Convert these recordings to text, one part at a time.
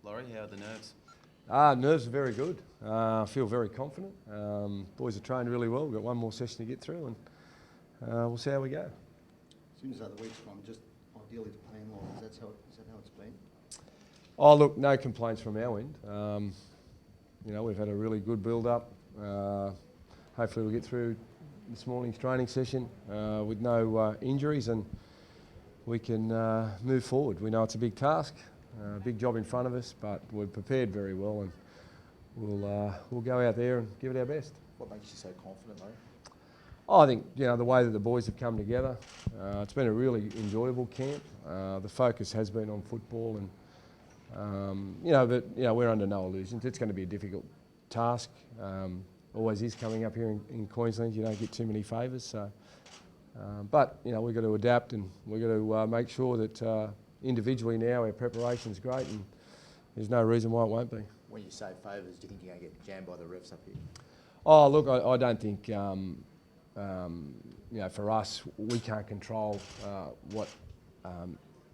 Laurie, how are the nerves? Nerves are very good. I feel very confident. Boys are trained really well. We've got one more session to get through, and we'll see how we go. As soon as the week's gone, just ideally to plan well. Is that how it's been? Oh, look, no complaints from our end. We've had a really good build-up. Hopefully we'll get through this morning's training session with no injuries, and we can move forward. We know it's a big task, a big job in front of us, but we're prepared very well, and we'll go out there and give it our best. What makes you so confident, Larry? Oh, I think the way that the boys have come together. It's been a really enjoyable camp. The focus has been on football, and we're under no illusions. It's going to be a difficult task. Always is coming up here in Queensland. You don't get too many favours, so. But we've got to adapt, and we've got to make sure that individually now our preparation's great, and there's no reason why it won't be. When you say favours, do you think you're going to get jammed by the refs up here? Oh, look, I don't think. For us, we can't control what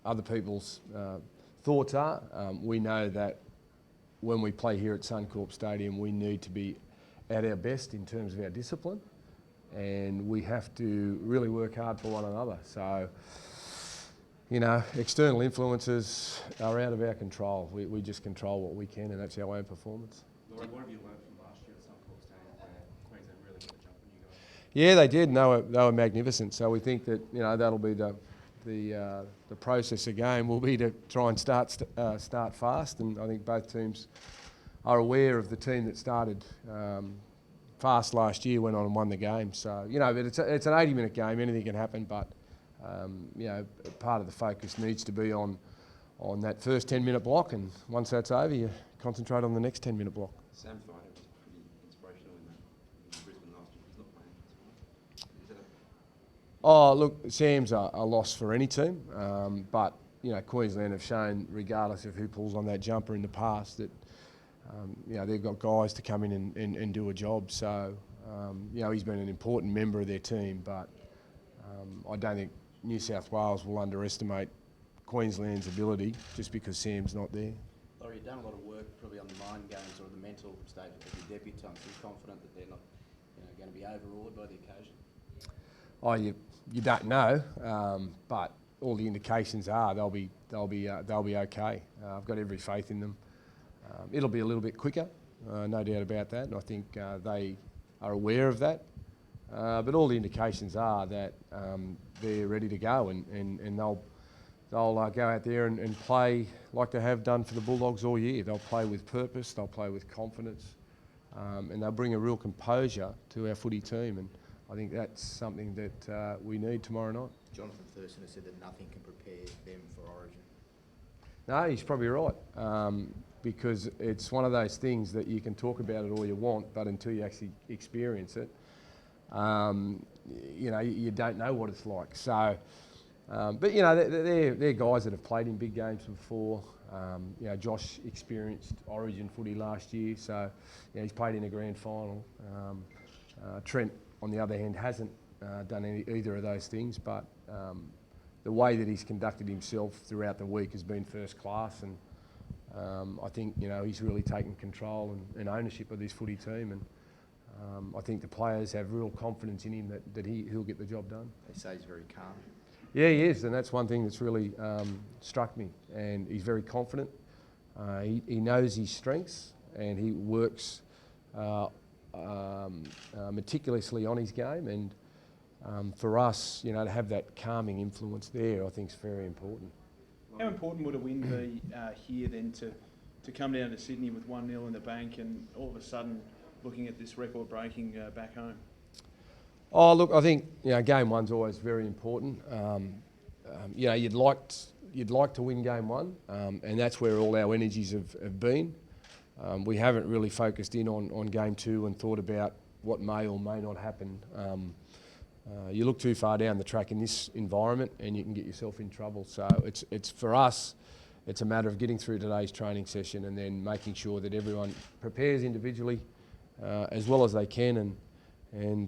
other people's thoughts are. We know that when we play here at Suncorp Stadium, we need to be at our best in terms of our discipline, and we have to really work hard for one another. So, external influences are out of our control. We just control what we can, and that's our own performance. Laurie, what have you learned from last year at Suncorp Stadium where Queensland really got a jump on you guys? Yeah, they did, and they were magnificent. So we think that that'll be the process again. Will be to try and start fast, and I think both teams are aware of the team that started fast last year, went on and won the game. So but it's an 80-minute game. Anything can happen, but part of the focus needs to be on that first 10-minute block, and once that's over, you concentrate on the next 10-minute block. Sam Thaiday was pretty inspirational in Brisbane last year. He's not playing. Is that Oh, look, Sam's a loss for any team, but Queensland have shown, regardless of who pulls on that jumper in the past, that they've got guys to come in and do a job. So he's been an important member of their team, but I don't think New South Wales will underestimate Queensland's ability just because Sam's not there. Laurie, you've done a lot of work probably on the mind games or the mental state of your debutants. Are you confident that they're not going to be overawed by the occasion? Oh, you don't know, but all the indications are they'll be okay. I've got every faith in them. It'll be a little bit quicker, no doubt about that, and I think they are aware of that. But all the indications are that they're ready to go, and they'll go out there and play like they have done for the Bulldogs all year. They'll play with purpose, they'll play with confidence, and they'll bring a real composure to our footy team, and I think that's something that we need tomorrow night. Jonathan Thurston has said that nothing can prepare them for Origin. No, he's probably right, because it's one of those things that you can talk about it all you want, but until you actually experience it, you don't know what it's like. So, but they're guys that have played in big games before. Josh experienced Origin footy last year, so he's played in a grand final. Trent, on the other hand, hasn't done either of those things, but the way that he's conducted himself throughout the week has been first class, and I think he's really taken control and ownership of this footy team, and I think the players have real confidence in him that he'll get the job done. They say he's very calm. Yeah, he is, and that's one thing that's really struck me. And he's very confident. He knows his strengths, and he works meticulously on his game. And for us, to have that calming influence there, I think is very important. How important would a win be here then to come down to Sydney with 1-0 in the bank and all of a sudden looking at this record breaking back home? Oh, look, I think game one's always very important. You'd like to win game one, and that's where all our energies have been. We haven't really focused in on game two and thought about what may or may not happen. You look too far down the track in this environment, and you can get yourself in trouble. So it's for us. It's a matter of getting through today's training session and then making sure that everyone prepares individually as well as they can, and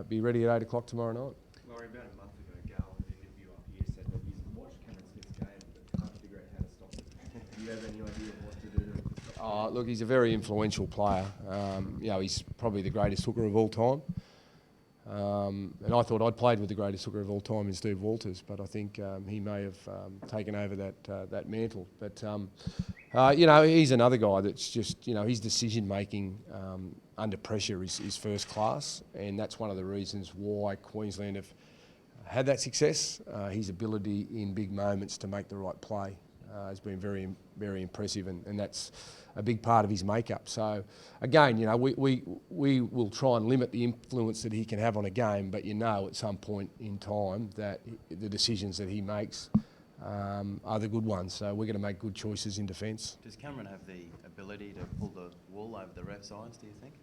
be ready at 8 o'clock tomorrow night. Laurie, about a month ago, Gal, in an interview up here, said that you watched Cameron Smith's game but can't figure out how to stop it. Do you have any idea of what to do Look, he's a very influential player. He's probably the greatest hooker of all time. And I thought I'd played with the greatest hooker of all time in Steve Walters, but I think he may have taken over that mantle. But, he's another guy that's just, his decision-making under pressure is first class, and that's one of the reasons why Queensland have had that success. His ability in big moments to make the right play has been very, very impressive, and that's a big part of his makeup. So, again, we will try and limit the influence that he can have on a game, but at some point in time that the decisions that he makes are the good ones. So we're going to make good choices in defence. Does Cameron have the ability to pull the wool over the refs' eyes, do you think?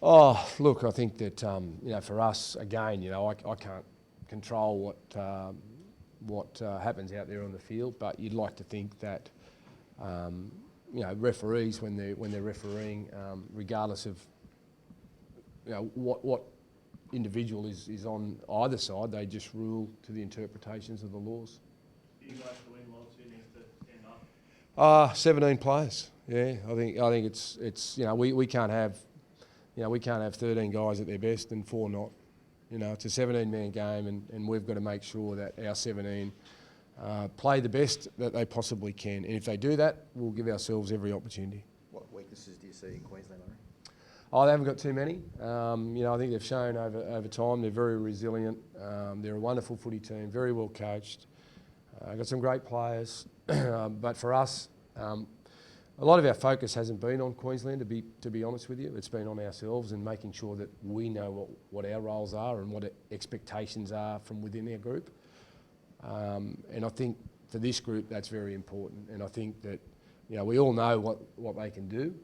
Oh, look, I think that, for us, again, I can't control what happens out there on the field, but you'd like to think that, referees, when they're refereeing, regardless of, what individual is on either side, they just rule to the interpretations of the laws. Do you guys to win lots who needs to stand up? 17 players. Yeah, I think it's we can't have 13 guys at their best and 4 not. It's a 17-man game, and we've got to make sure that our 17 play the best that they possibly can. And if they do that, we'll give ourselves every opportunity. What weaknesses do you see in Queensland, Laurie? Oh, they haven't got too many. I think they've shown over time they're very resilient. They're a wonderful footy team, very well coached. Got some great players, but for us, a lot of our focus hasn't been on Queensland, to be honest with you. It's been on ourselves and making sure that we know what our roles are and what expectations are from within our group. And I think for this group, that's very important. And I think that, we all know what they can do,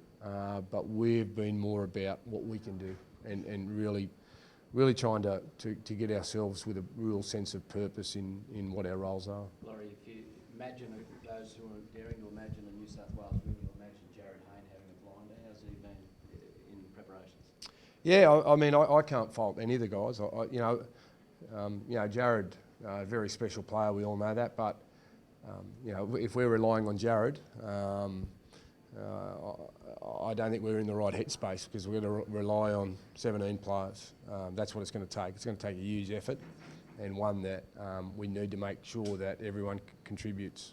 but we've been more about what we can do and really trying to get ourselves with a real sense of purpose in what our roles are. Laurie, if you imagine those who are daring to imagine a New South Wales win, you imagine Jared Hayne having a blinder. How's he been in preparations? Yeah, I can't fault any of the guys. Jared, a very special player, we all know that. But if we're relying on Jared, I don't think we're in the right headspace because we're going to rely on 17 players. That's what it's going to take. It's going to take a huge effort, and one that we need to make sure that everyone contributes.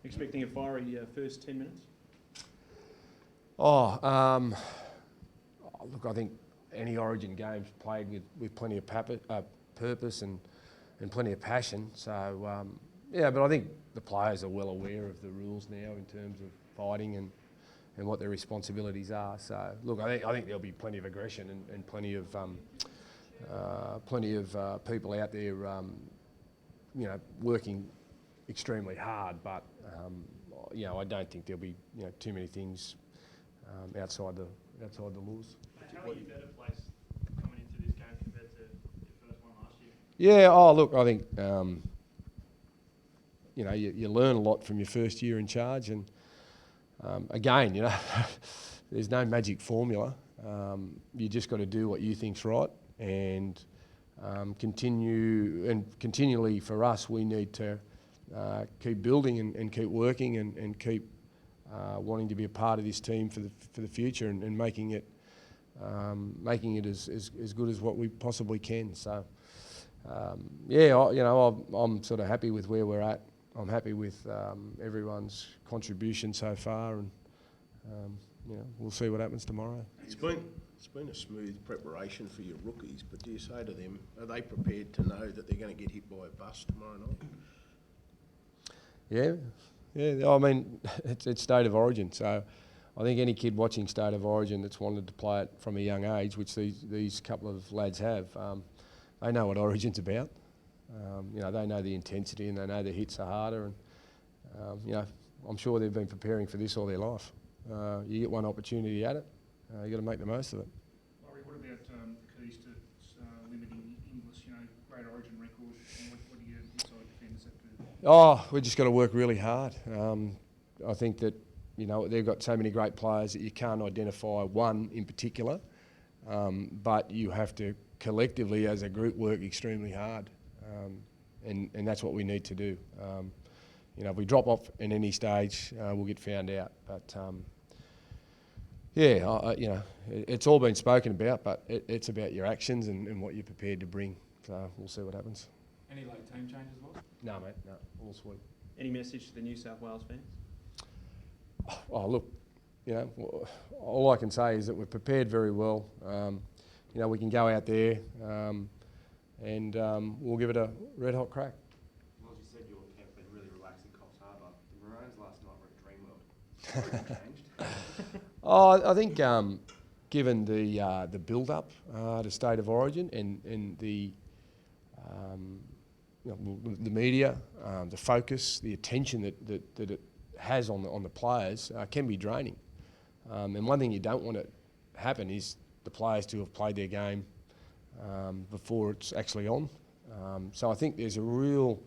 Expecting a fiery first 10 minutes? Look, I think any Origin game's played with plenty of purpose and plenty of passion. So, but I think the players are well aware of the rules now in terms of fighting and what their responsibilities are. So, look, I think there'll be plenty of aggression and plenty of people out there, working extremely hard. But I don't think there'll be too many things outside the laws. How are you better placed coming into this game compared to your first one last year? Yeah. Oh, look, I think you learn a lot from your first year in charge, and again, there's no magic formula. You just got to do what you think's right, and continually for us, we need to keep building and keep working and keep wanting to be a part of this team for the future and making it as good as what we possibly can. So, I'm sort of happy with where we're at. I'm happy with everyone's contribution so far, and we'll see what happens tomorrow. It's been a smooth preparation for your rookies, but do you say to them, are they prepared to know that they're going to get hit by a bus tomorrow night? Yeah. I mean, it's State of Origin, so I think any kid watching State of Origin that's wanted to play it from a young age, which these couple of lads have, they know what Origin's about. They know the intensity and they know the hits are harder, and I'm sure they've been preparing for this all their life. You get one opportunity at it, you got to make the most of it. Laurie, what about the keys to limiting English, great Origin record, and what do you inside defenders have to do? Oh, we just got to work really hard. I think that they've got so many great players that you can't identify one in particular, but you have to collectively as a group work extremely hard, and that's what we need to do. if we drop off in any stage, we'll get found out. But it's all been spoken about, but it's about your actions and what you're prepared to bring. So we'll see what happens. Any late team changes, Ross? No, mate, no, all sweet. Any message to the New South Wales fans? Oh, look, all I can say is that we're prepared very well. We can go out there and we'll give it a red hot crack. Well, as you said, your camp been really relaxed in Coffs Harbour. The Maroons last night were at Dreamworld. What changed? I think given the build-up to State of Origin and the the media, the focus, the attention that it has on the players can be draining. And one thing you don't want to happen is the players to have played their game before it's actually on. So I think there's a real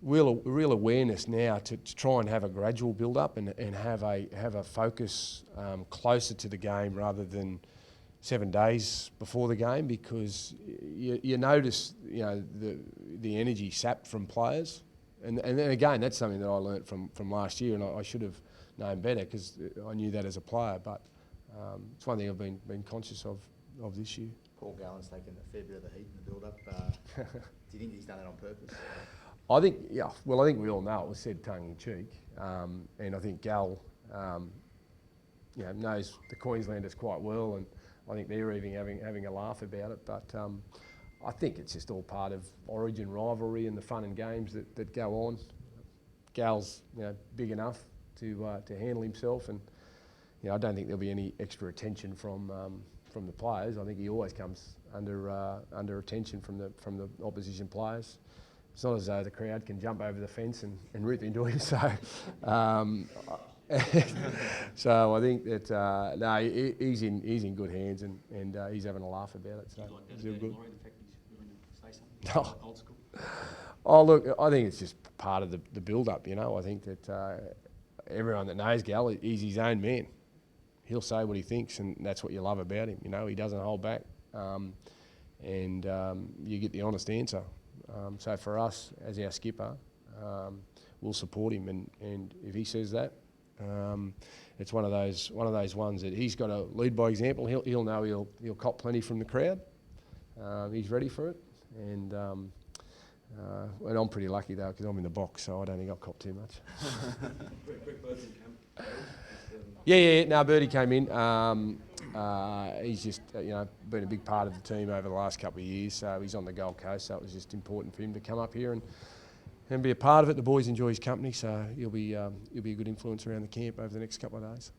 awareness now to try and have a gradual build-up and have a focus closer to the game rather than 7 days before the game, because you notice the energy sapped from players, and then again that's something that I learnt from last year, and I should have known better because I knew that as a player, but it's one thing I've been conscious of this year. Paul Gallen's taken a fair bit of the heat in the build-up. Do you think he's done it on purpose? I think we all know it was said tongue-in-cheek, and I think Gal knows the Queenslanders quite well, and I think they're even having a laugh about it. But I think it's just all part of Origin rivalry and the fun and games that go on. Gal's big enough to handle himself, and I don't think there'll be any extra attention from the players. I think he always comes under attention from the opposition players. It's not as though the crowd can jump over the fence and rip into him. So, so I think that he's in good hands, and he's having a laugh about it. So it's all good. Laurie, the fact he's willing to say something old school. Oh look, I think it's just part of the build-up. I think that everyone that knows Gal, he's his own man. He'll say what he thinks, and that's what you love about him. He doesn't hold back, and you get the honest answer. So for us, as our skipper, we'll support him, and if he says that, it's one of those ones that he's got to lead by example. He'll know he'll cop plenty from the crowd. He's ready for it, and I'm pretty lucky though because I'm in the box, so I don't think I'll cop too much. Quick birds in camp. Yeah. No, Birdie came in. He's just been a big part of the team over the last couple of years. So he's on the Gold Coast, so it was just important for him to come up here and be a part of it. The boys enjoy his company, so he'll be a good influence around the camp over the next couple of days.